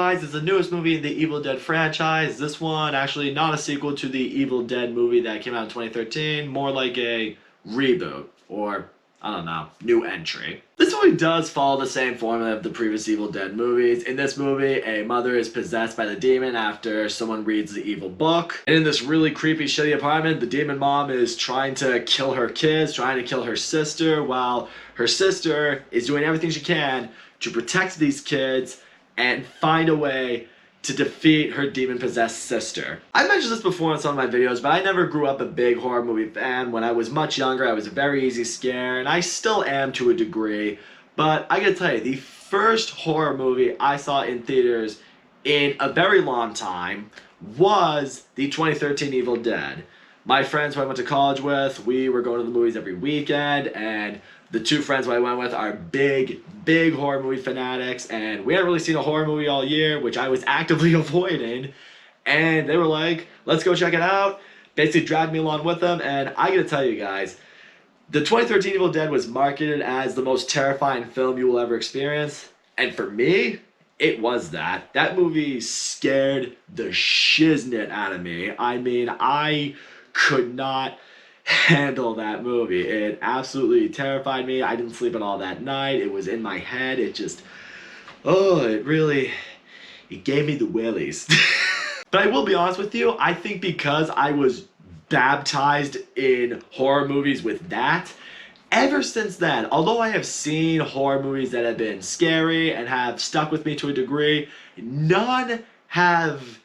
Rise is the newest movie in the Evil Dead franchise. This one actually not a sequel to the Evil Dead movie that came out in 2013, more like a reboot, or I don't know, new entry. This movie does follow the same formula of the previous Evil Dead movies. In this movie, a mother is possessed by the demon after someone reads the evil book. And in this really creepy, shitty apartment, the demon mom is trying to kill her kids, trying to kill her sister, while her sister is doing everything she can to protect these kids and find a way to defeat her demon-possessed sister. I mentioned this before in some of my videos, but I never grew up a big horror movie fan. When I was much younger, I was a very easy scare, and I still am to a degree. But I gotta tell you, the first horror movie I saw in theaters in a very long time was the 2013 Evil Dead. My friends who I went to college with, we were going to the movies every weekend, and the two friends who I went with are big horror movie fanatics, and we hadn't really seen a horror movie all year, which I was actively avoiding, and they were like, let's go check it out. Basically dragged me along with them, and I gotta tell you guys, the 2013 Evil Dead was marketed as the most terrifying film you will ever experience, and for me, it was that. That movie scared the shiznit out of me. I mean, I could not handle that movie. It absolutely terrified me. I didn't sleep at all that night. It was in my head. It just, it gave me the willies. But I will be honest with you, I think because I was baptized in horror movies with that, ever since then, although I have seen horror movies that have been scary and have stuck with me to a degree, none have,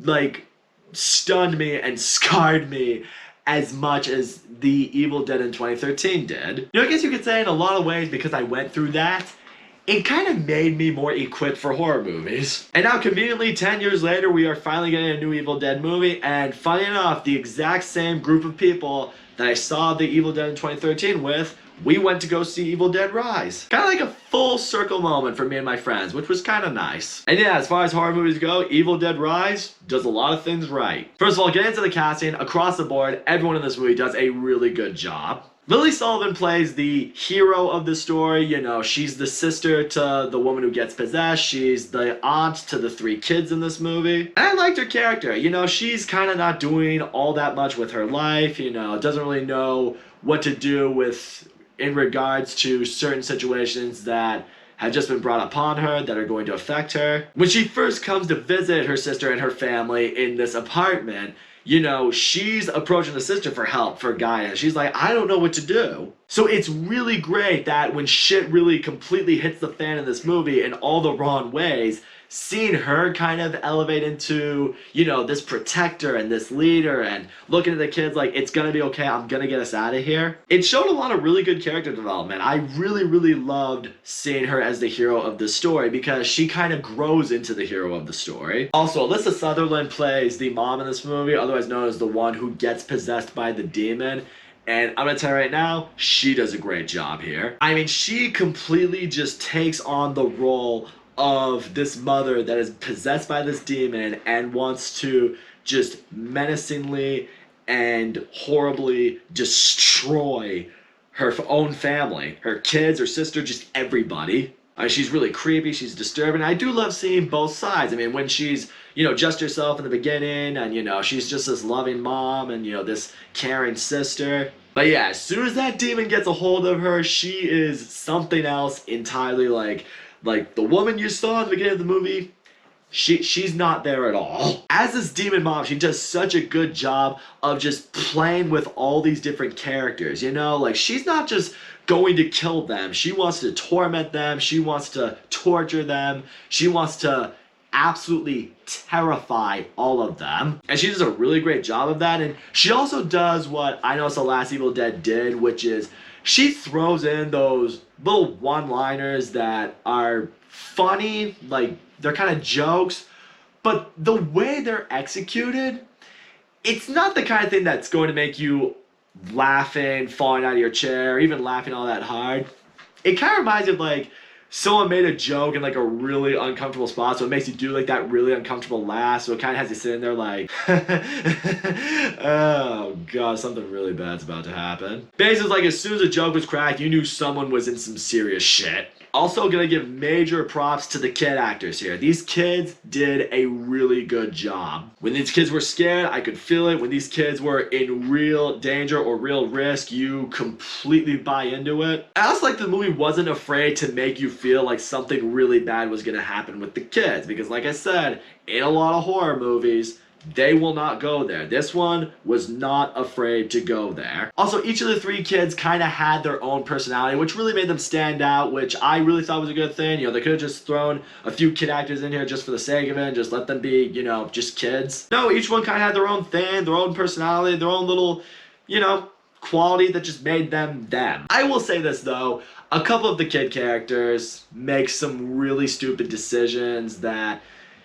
like, stunned me and scarred me as much as the Evil Dead in 2013 did. You know, I guess you could say in a lot of ways, because I went through that, it kind of made me more equipped for horror movies. And now conveniently, 10 years later, we are finally getting a new Evil Dead movie, and funny enough, the exact same group of people that I saw the Evil Dead in 2013 with, we went to go see Evil Dead Rise. Kind of like a full circle moment for me and my friends, which was kind of nice. And yeah, as far as horror movies go, Evil Dead Rise does a lot of things right. First of all, getting into the casting, across the board, everyone in this movie does a really good job. Lily Sullivan plays the hero of the story. You know, she's the sister to the woman who gets possessed. She's the aunt to the three kids in this movie. And I liked her character. You know, she's kind of not doing all that much with her life. You know, doesn't really know what to do with in regards to certain situations that have just been brought upon her that are going to affect her. When she first comes to visit her sister and her family in this apartment, you know, she's approaching the sister for help, for guidance. She's like, I don't know what to do. So it's really great that when shit really completely hits the fan in this movie in all the wrong ways, seeing her kind of elevate into, you know, this protector and this leader and looking at the kids like, it's gonna be okay, I'm gonna get us out of here. It showed a lot of really good character development. I really loved seeing her as the hero of the story because she kind of grows into the hero of the story. Also, Alyssa Sutherland plays the mom in this movie, otherwise known as the one who gets possessed by the demon. And I'm gonna tell you right now, she does a great job here. I mean, she completely just takes on the role of this mother that is possessed by this demon and wants to just menacingly and horribly destroy her own family, her kids, her sister, just everybody. She's really creepy, she's disturbing. I do love seeing both sides. I mean, when she's, you know, just herself in the beginning and, you know, she's just this loving mom and, you know, this caring sister. But yeah, as soon as that demon gets a hold of her, she is something else entirely. Like the woman you saw in the beginning of the movie, she's not there at all. As this demon mom, she does such a good job of just playing with all these different characters, you know? Like, she's not just going to kill them. She wants to torment them. She wants to torture them. She wants to absolutely terrify all of them. And she does a really great job of that. And she also does what I noticed the last Evil Dead did, which is she throws in those little one-liners that are funny, like they're kind of jokes, but the way they're executed, it's not the kind of thing that's going to make you laughing, falling out of your chair, or even laughing all that hard. It kind of reminds you of like someone made a joke in like a really uncomfortable spot, so it makes you do like that really uncomfortable laugh, so it kind of has you sitting there like oh god, something really bad's about to happen. Basically, like as soon as a joke was cracked, you knew someone was in some serious shit. Also gonna give major props to the kid actors here. These kids did a really good job. When these kids were scared, I could feel it. When these kids were in real danger or real risk, you completely buy into it. I also like the movie wasn't afraid to make you feel like something really bad was gonna happen with the kids, because like I said, in a lot of horror movies, they will not go there. This one was not afraid to go there. Also, each of the three kids kind of had their own personality, which really made them stand out, which I really thought was a good thing. You know, they could have just thrown a few kid actors in here just for the sake of it and just let them be, you know, just kids. No, each one kind of had their own thing, their own personality, their own little, you know, quality that just made them them. I will say this though, a couple of the kid characters make some really stupid decisions that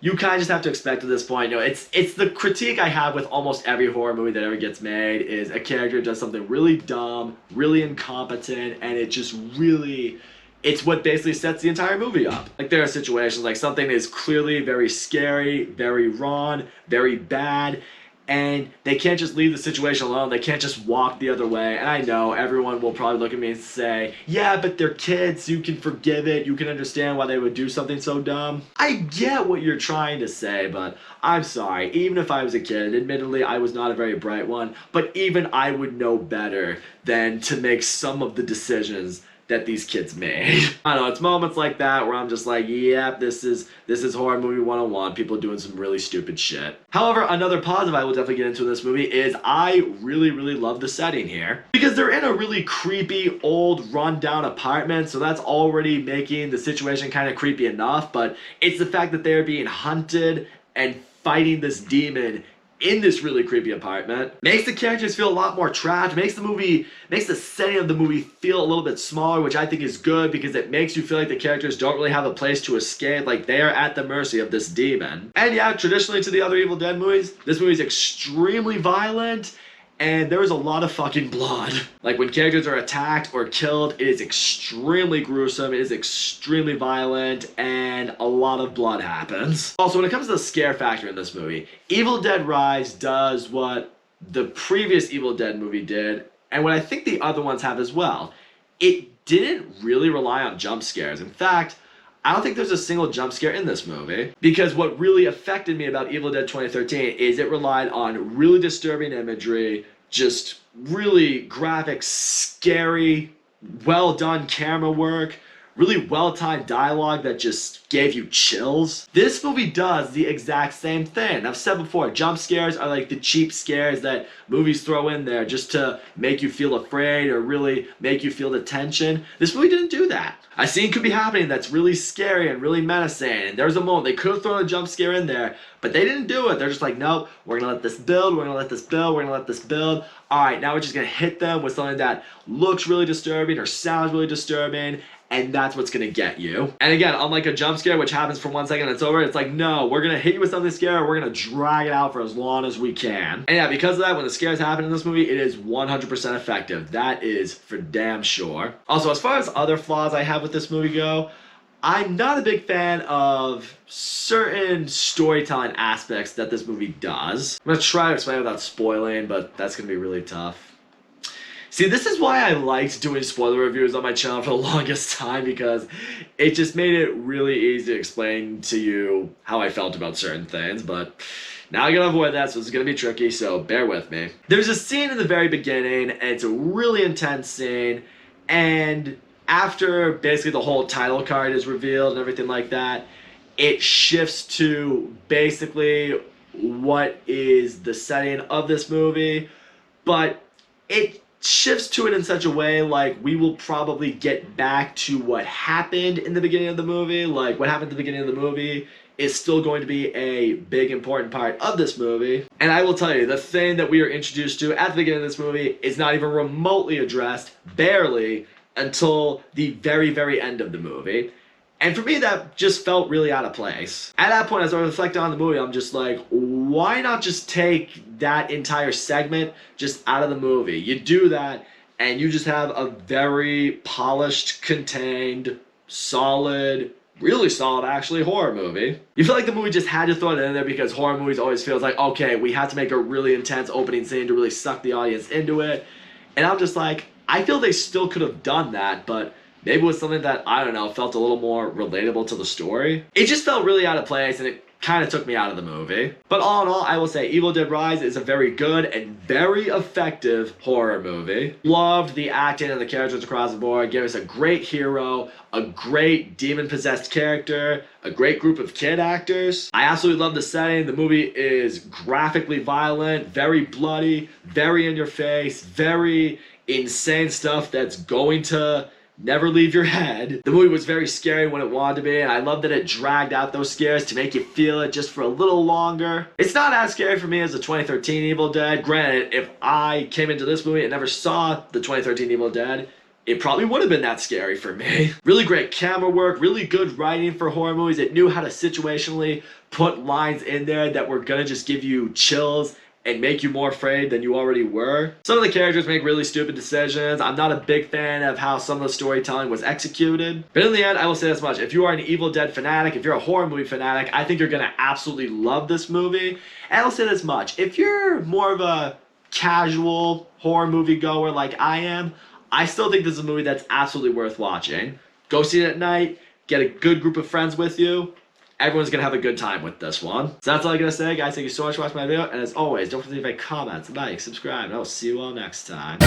you kind of just have to expect at this point. You know, it's the critique I have with almost every horror movie that ever gets made is a character does something really dumb, really incompetent, and it just really, it's what basically sets the entire movie up. Like there are situations like something is clearly very scary, very wrong, very bad, and they can't just leave the situation alone. They can't just walk the other way. And I know everyone will probably look at me and say, yeah, but they're kids. You can forgive it. You can understand why they would do something so dumb. I get what you're trying to say, but I'm sorry. Even if I was a kid, admittedly, I was not a very bright one, but even I would know better than to make some of the decisions that these kids made. I don't know, it's moments like that where I'm just like, yep, this is horror movie 101, people doing some really stupid shit. However, another positive I will definitely get into in this movie is I really, really love the setting here. Because they're in a really creepy, old, run-down apartment, so that's already making the situation kind of creepy enough, but it's the fact that they're being hunted and fighting this demon in this really creepy apartment makes the characters feel a lot more trapped, makes the setting of the movie feel a little bit smaller, which I think is good because it makes you feel like the characters don't really have a place to escape, like they are at the mercy of this demon. And yeah, traditionally to the other Evil Dead movies, this movie is extremely violent, and there is a lot of fucking blood. Like when characters are attacked or killed, it is extremely gruesome, it is extremely violent, and a lot of blood happens. Also, when it comes to the scare factor in this movie, Evil Dead Rise does what the previous Evil Dead movie did, and what I think the other ones have as well. It didn't really rely on jump scares. In fact, I don't think there's a single jump scare in this movie, because what really affected me about Evil Dead 2013 is it relied on really disturbing imagery, just really graphic, scary, well done camera work, really well-timed dialogue that just gave you chills. This movie does the exact same thing. I've said before, jump scares are like the cheap scares that movies throw in there just to make you feel afraid or really make you feel the tension. This movie didn't do that. A scene could be happening that's really scary and really menacing, and there's a moment they could have thrown a jump scare in there, but they didn't do it. They're just like, nope, we're gonna let this build, we're gonna let this build, we're gonna let this build. Alright, now we're just gonna hit them with something that looks really disturbing or sounds really disturbing, and that's what's gonna get you. And again, unlike a jump scare, which happens for 1 second and it's over, it's like, no, we're gonna hit you with something scary, we're gonna drag it out for as long as we can. And yeah, because of that, when the scares happen in this movie, it is 100% effective. That is for damn sure. Also, as far as other flaws I have with this movie go, I'm not a big fan of certain storytelling aspects that this movie does. I'm gonna try to explain without spoiling, but that's gonna be really tough. See, this is why I liked doing spoiler reviews on my channel for the longest time, because it just made it really easy to explain to you how I felt about certain things, but now I gotta avoid that, so it's gonna be tricky, so bear with me. There's a scene in the very beginning, and it's a really intense scene, and after basically the whole title card is revealed and everything like that, it shifts to basically what is the setting of this movie, but it shifts to it in such a way like we will probably get back to what happened in the beginning of the movie. Like what happened at the beginning of the movie is still going to be a big important part of this movie. And I will tell you, the thing that we are introduced to at the beginning of this movie is not even remotely addressed, barely, until the very, very end of the movie. And for me, that just felt really out of place. At that point, as I reflect on the movie, I'm just like, why not just take that entire segment just out of the movie? You do that, and you just have a very polished, contained, solid, really solid, actually, horror movie. You feel like the movie just had to throw it in there because horror movies always feels like, okay, we have to make a really intense opening scene to really suck the audience into it. And I'm just like, I feel they still could have done that, but Maybe it was something that, I don't know, felt a little more relatable to the story. It just felt really out of place, and it kind of took me out of the movie. But all in all, I will say Evil Dead Rise is a very good and very effective horror movie. Loved the acting and the characters across the board. Gave us a great hero, a great demon-possessed character, a great group of kid actors. I absolutely love the setting. The movie is graphically violent, very bloody, very in your face, very insane stuff that's going to never leave your head. The movie was very scary when it wanted to be, and I love that it dragged out those scares to make you feel it just for a little longer. It's not as scary for me as the 2013 Evil Dead. Granted, if I came into this movie and never saw the 2013 Evil Dead, it probably would have been that scary for me. Really great camera work, really good writing for horror movies. It knew how to situationally put lines in there that were gonna just give you chills and make you more afraid than you already were. Some of the characters make really stupid decisions. I'm not a big fan of how some of the storytelling was executed. But in the end, I will say this much. If you are an Evil Dead fanatic, if you're a horror movie fanatic, I think you're gonna absolutely love this movie. And I'll say this much. If you're more of a casual horror movie goer like I am, I still think this is a movie that's absolutely worth watching. Go see it at night, get a good group of friends with you. Everyone's gonna have a good time with this one. So that's all I'm gonna say, guys. Thank you so much for watching my video. And as always, don't forget to leave a comment, like, subscribe, and I'll see you all next time.